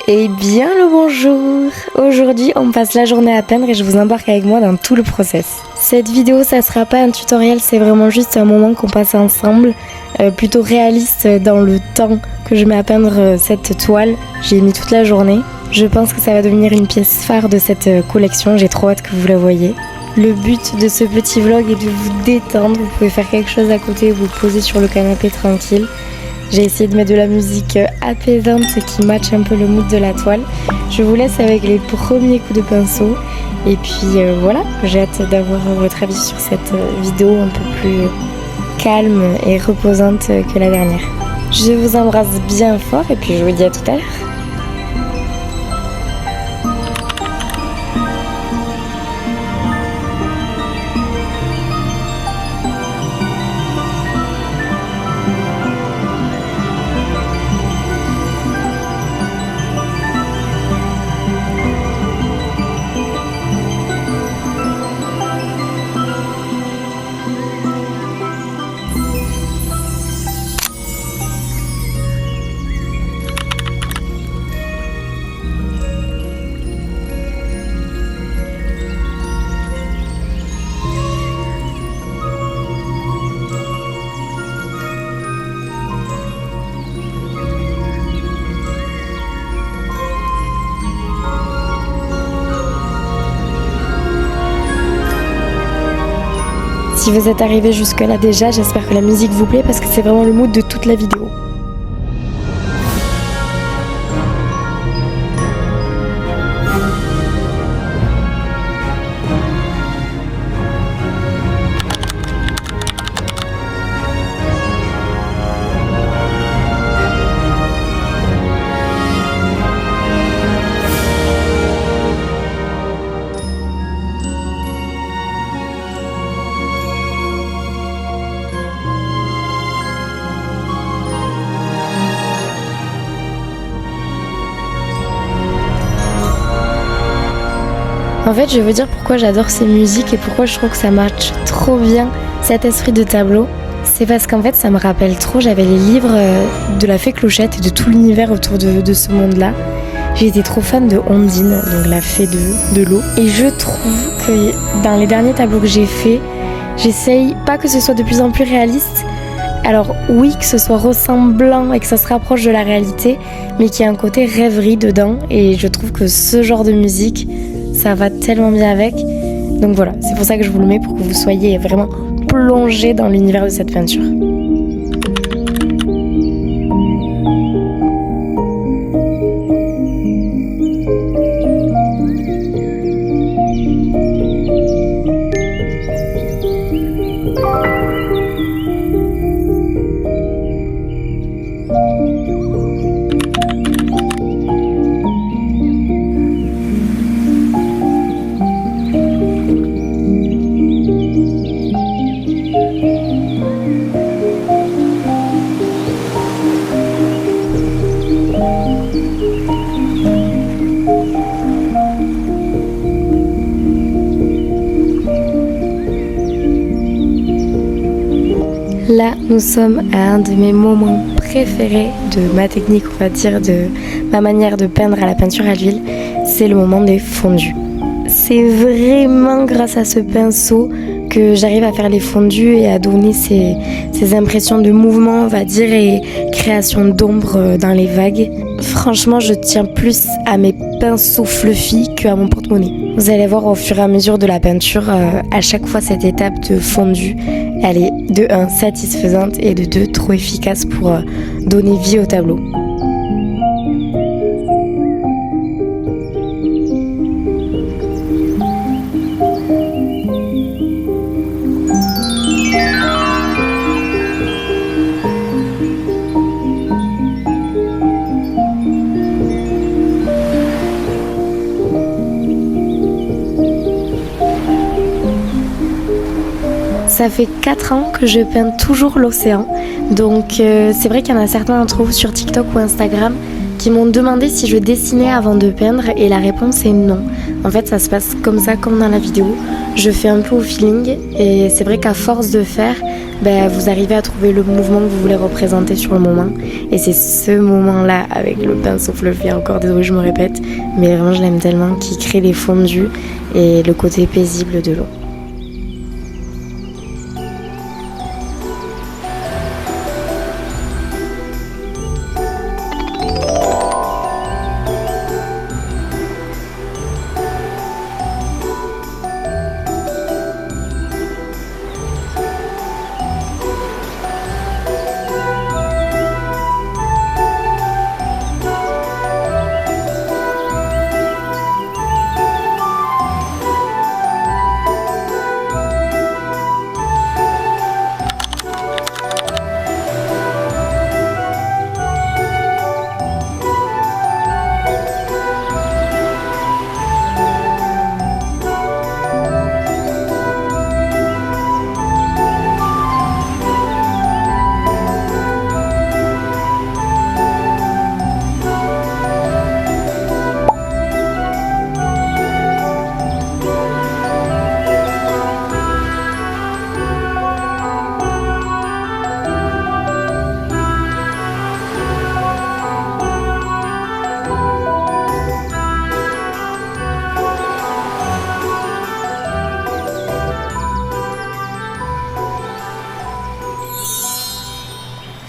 Eh bien le bonjour. Aujourd'hui on passe la journée à peindre et je vous embarque avec moi dans tout le process. Cette vidéo ça sera pas un tutoriel, c'est vraiment juste un moment qu'on passe ensemble, plutôt réaliste dans le temps que je mets à peindre cette toile. J'ai mis toute la journée. Je pense que ça va devenir une pièce phare de cette collection, j'ai trop hâte que vous la voyez. Le but de ce petit vlog est de vous détendre, vous pouvez faire quelque chose à côté, vous poser sur le canapé tranquille. J'ai essayé de mettre de la musique apaisante qui matche un peu le mood de la toile. Je vous laisse avec les premiers coups de pinceau. Et puis voilà, j'ai hâte d'avoir votre avis sur cette vidéo un peu plus calme et reposante que la dernière. Je vous embrasse bien fort et puis je vous dis à tout à l'heure. Si vous êtes arrivé jusque là déjà, j'espère que la musique vous plaît parce que c'est vraiment le mood de toute la vidéo. En fait, je vais vous dire pourquoi j'adore ces musiques et pourquoi je trouve que ça matche trop bien cet esprit de tableau. C'est parce qu'en fait, ça me rappelle trop, j'avais les livres de la Fée Clochette et de tout l'univers autour de ce monde-là. J'ai été trop fan de Ondine, donc la fée de l'eau. Et je trouve que dans les derniers tableaux que j'ai faits, j'essaye pas que ce soit de plus en plus réaliste. Alors oui, que ce soit ressemblant et que ça se rapproche de la réalité, mais qu'il y a un côté rêverie dedans. Et je trouve que ce genre de musique, ça va tellement bien avec. Donc voilà, c'est pour ça que je vous le mets, pour que vous soyez vraiment plongé dans l'univers de cette peinture. Là, nous sommes à un de mes moments préférés de ma technique, on va dire, de ma manière de peindre à la peinture à l'huile. C'est le moment des fondus. C'est vraiment grâce à ce pinceau que j'arrive à faire les fondus et à donner ces impressions de mouvement, on va dire, et création d'ombre dans les vagues. Franchement, je tiens plus à mes pinceaux fluffy qu'à mon porte-monnaie. Vous allez voir au fur et à mesure de la peinture, à chaque fois cette étape de fondu, elle est de 1 satisfaisante et de 2 trop efficace pour donner vie au tableau. Ça fait 4 ans que je peins toujours l'océan, donc c'est vrai qu'il y en a certains d'entre vous sur TikTok ou Instagram qui m'ont demandé si je dessinais avant de peindre et la réponse est non. En fait, ça se passe comme ça, comme dans la vidéo. Je fais un peu au feeling et c'est vrai qu'à force de faire, vous arrivez à trouver le mouvement que vous voulez représenter sur le moment. Et c'est ce moment-là avec le pinceau fluffy, encore désolé je me répète, mais vraiment je l'aime tellement, qui crée les fondus et le côté paisible de l'eau.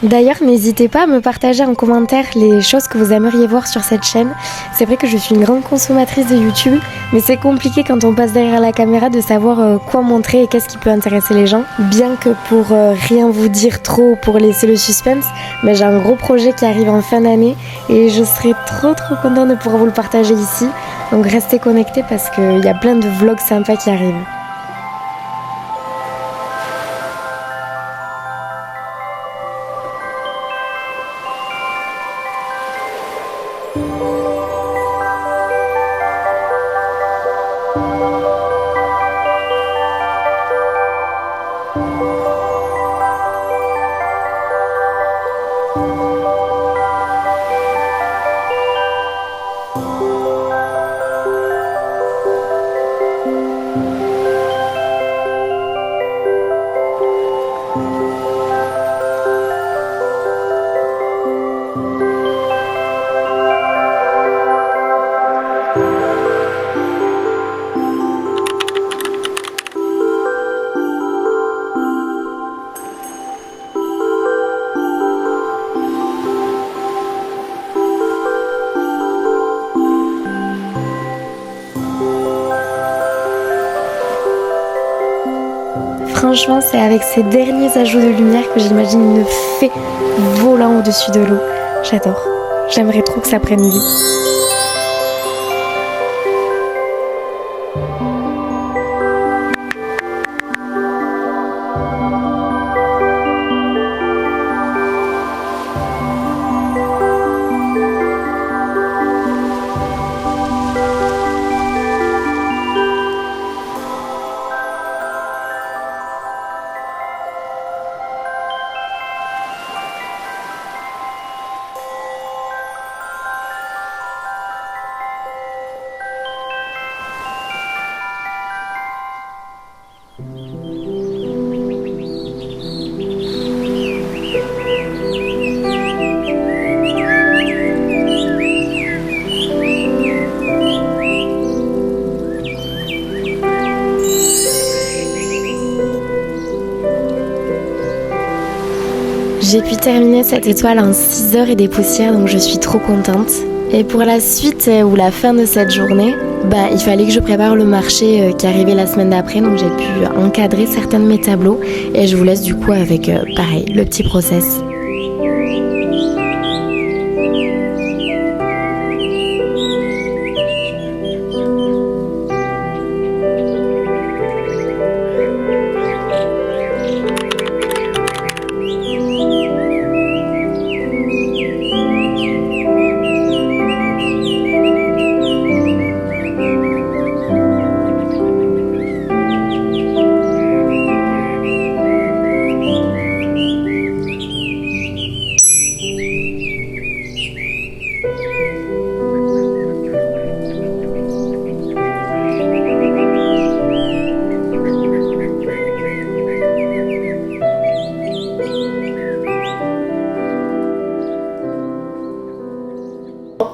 D'ailleurs, n'hésitez pas à me partager en commentaire les choses que vous aimeriez voir sur cette chaîne. C'est vrai que je suis une grande consommatrice de YouTube, mais c'est compliqué quand on passe derrière la caméra de savoir quoi montrer et qu'est-ce qui peut intéresser les gens. Bien que pour rien vous dire trop, pour laisser le suspense, mais j'ai un gros projet qui arrive en fin d'année et je serai trop contente de pouvoir vous le partager ici. Donc restez connectés parce qu'il y a plein de vlogs sympas qui arrivent. Franchement, c'est avec ces derniers ajouts de lumière que j'imagine une fée volant au-dessus de l'eau. J'adore. J'aimerais trop que ça prenne vie. J'ai pu terminer cette étoile en 6 heures et des poussières, donc je suis trop contente. Et pour la suite ou la fin de cette journée, il fallait que je prépare le marché qui arrivait la semaine d'après, donc j'ai pu encadrer certains de mes tableaux et je vous laisse du coup avec pareil, le petit process.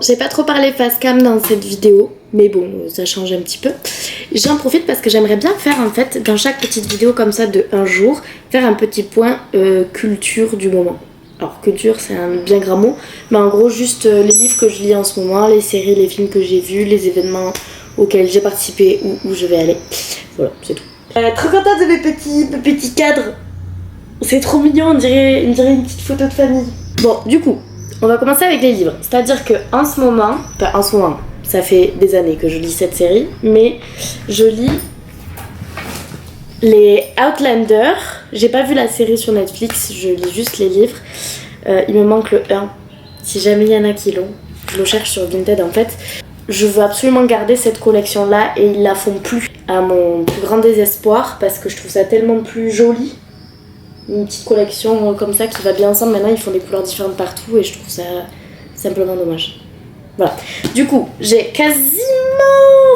j'ai pas trop parlé face cam dans cette vidéo, mais bon, ça change un petit peu. J'en profite parce que j'aimerais bien faire en fait, dans chaque petite vidéo comme ça de un jour, faire un petit point culture du moment. Alors culture c'est un bien grand mot, mais en gros juste les livres que je lis en ce moment, les séries, les films que j'ai vus, les événements auxquels j'ai participé ou où je vais aller. Voilà, c'est tout. Trop contente de mes petits cadres. C'est trop mignon, on dirait une petite photo de famille. Bon, du coup, on va commencer avec les livres. C'est-à-dire que en ce moment, ça fait des années que je lis cette série, mais je lis les Outlander. J'ai pas vu la série sur Netflix, je lis juste les livres. Il me manque le 1. Si jamais il y en a qui l'ont, je le cherche sur Vinted en fait. Je veux absolument garder cette collection là et ils la font plus, à mon plus grand désespoir, parce que je trouve ça tellement plus joli. Une petite collection comme ça qui va bien ensemble. Maintenant ils font des couleurs différentes partout et je trouve ça simplement dommage. Voilà. Du coup, j'ai quasiment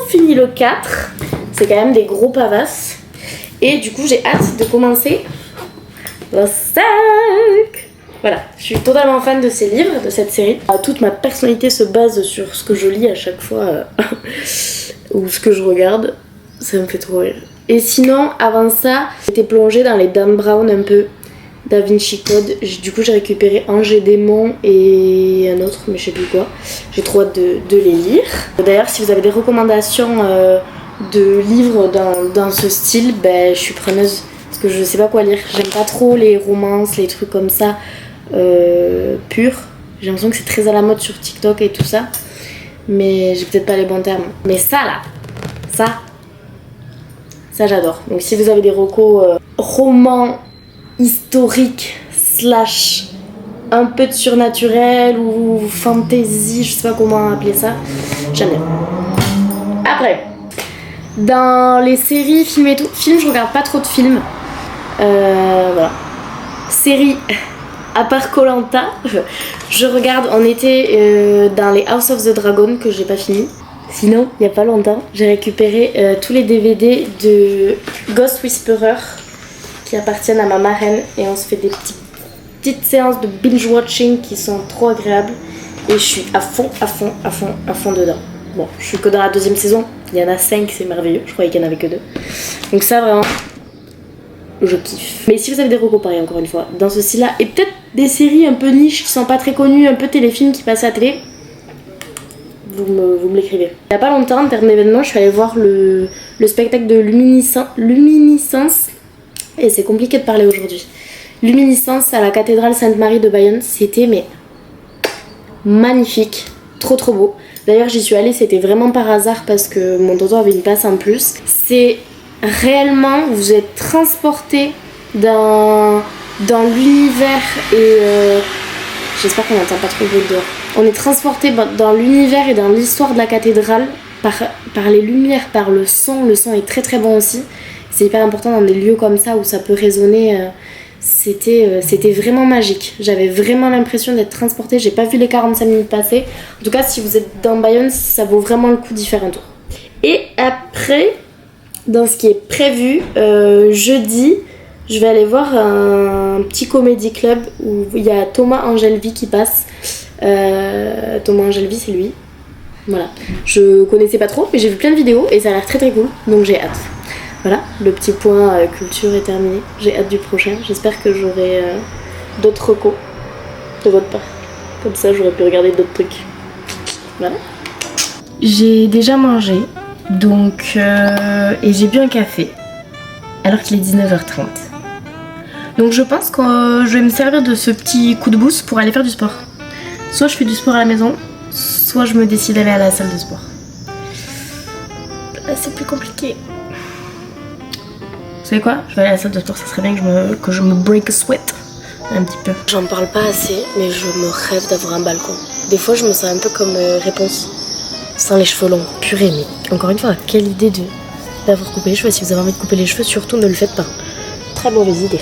fini le 4. C'est quand même des gros pavasses. Et du coup, j'ai hâte de commencer le 5. Voilà, je suis totalement fan de ces livres, de cette série. Toute ma personnalité se base sur ce que je lis à chaque fois ou ce que je regarde. Ça me fait trop rire. Et sinon, avant ça, j'étais plongée dans les Dan Brown un peu. Da Vinci Code. Du coup, j'ai récupéré Ange et Démon et un autre, mais je sais plus quoi. J'ai trop hâte de les lire. D'ailleurs, si vous avez des recommandations de livres dans ce style, ben, je suis preneuse. Parce que je sais pas quoi lire. J'aime pas trop les romances, les trucs comme ça, purs. J'ai l'impression que c'est très à la mode sur TikTok et tout ça. Mais j'ai peut-être pas les bons termes. Mais ça là, ça j'adore. Donc si vous avez des recos romans historiques / un peu de surnaturel ou fantasy, je sais pas comment appeler ça, j'aime bien. Après, dans les séries, films et tout, films je regarde pas trop de films. Voilà. Séries, à part Koh-Lanta, je regarde, on était dans les House of the Dragon que j'ai pas fini. Sinon, il y a pas longtemps, j'ai récupéré tous les DVD de Ghost Whisperer qui appartiennent à ma marraine et on se fait des petites séances de binge-watching qui sont trop agréables et je suis à fond dedans. Bon, je suis que dans la 2e saison, il y en a 5, c'est merveilleux, je croyais qu'il n'y en avait que 2. Donc ça vraiment, je kiffe. Mais si vous avez des recos pareils, encore une fois, dans ce style-là, et peut-être des séries un peu niches qui sont pas très connues, un peu téléfilms qui passent à la télé, vous me l'écrivez. Il y a pas longtemps, en termes d'événements, je suis allée voir le spectacle de Luminiscence. Et c'est compliqué de parler aujourd'hui. Luminiscence à la cathédrale Sainte-Marie de Bayonne, c'était mais magnifique, trop beau. D'ailleurs j'y suis allée, c'était vraiment par hasard parce que mon tonton avait une place en plus. C'est réellement, vous êtes transporté dans l'univers et j'espère qu'on n'entend pas trop le bruit dehors. On est transporté dans l'univers et dans l'histoire de la cathédrale par les lumières, par le son. Le son est très bon aussi. C'est hyper important dans des lieux comme ça où ça peut résonner. C'était vraiment magique. J'avais vraiment l'impression d'être transportée. J'ai pas vu les 45 minutes passer. En tout cas, si vous êtes dans Bayonne, ça vaut vraiment le coup d'y faire un tour. Et après, dans ce qui est prévu, jeudi, je vais aller voir un petit comédie club où il y a Thomas Angelvi qui passe. Thomas Angelvi, c'est lui. Voilà. Je connaissais pas trop, mais j'ai vu plein de vidéos et ça a l'air très cool. Donc j'ai hâte. Voilà, le petit point culture est terminé. J'ai hâte du prochain. J'espère que j'aurai d'autres recos de votre part. Comme ça, j'aurais pu regarder d'autres trucs. Voilà. J'ai déjà mangé, donc et j'ai bu un café, alors qu'il est 19h30. Donc je pense que je vais me servir de ce petit coup de boost pour aller faire du sport. Soit je fais du sport à la maison, soit je me décide d'aller à la salle de sport. Là, c'est plus compliqué. Vous savez quoi? Je vais aller à la salle de sport, ça serait bien que je me break a sweat un petit peu. J'en parle pas assez, mais je me rêve d'avoir un balcon. Des fois, je me sens un peu comme Réponse, sans les cheveux longs. Purée, mais encore une fois, quelle idée d'avoir coupé les cheveux. Si vous avez envie de couper les cheveux, surtout ne le faites pas. Très mauvaise idée.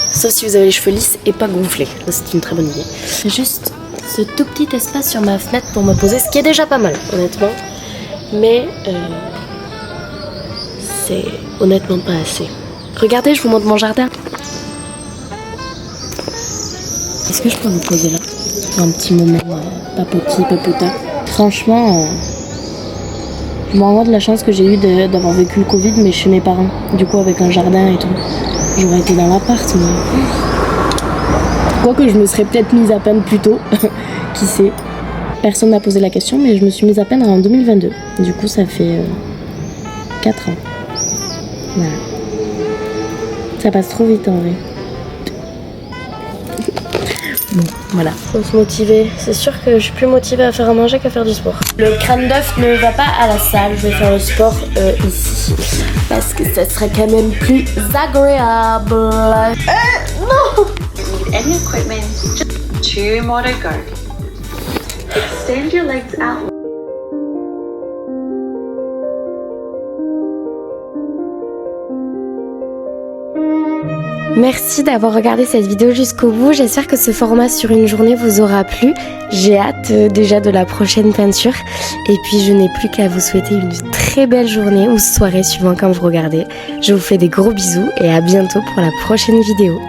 Sauf si vous avez les cheveux lisses et pas gonflés. Là, c'est une très bonne idée. Juste ce tout petit espace sur ma fenêtre pour me poser, ce qui est déjà pas mal, honnêtement. Mais c'est honnêtement pas assez. Regardez, je vous montre mon jardin. Est-ce que je peux me poser là? pour un petit moment papota. Franchement, je me rends compte de la chance que j'ai eue d'avoir vécu le Covid, mais chez mes parents. Du coup, avec un jardin et tout. J'aurais été dans l'appart, mais... Quoique je me serais peut-être mise à peine plus tôt. Qui sait. Personne n'a posé la question, mais je me suis mise à peine en 2022. Du coup, ça fait 4 ans. Voilà. Ça passe trop vite en vrai. Bon, voilà. Faut se motiver. C'est sûr que je suis plus motivée à faire à manger qu'à faire du sport. Le crâne d'œuf ne va pas à la salle. Je vais faire le sport ici. Parce que ça serait quand même plus agréable. Non! Any equipment, just 2 more to go. Extend your legs out. Merci d'avoir regardé cette vidéo jusqu'au bout. J'espère que ce format sur une journée vous aura plu. J'ai hâte déjà de la prochaine peinture. Et puis je n'ai plus qu'à vous souhaiter une très belle journée ou soirée suivant quand vous regardez. Je vous fais des gros bisous et à bientôt pour la prochaine vidéo.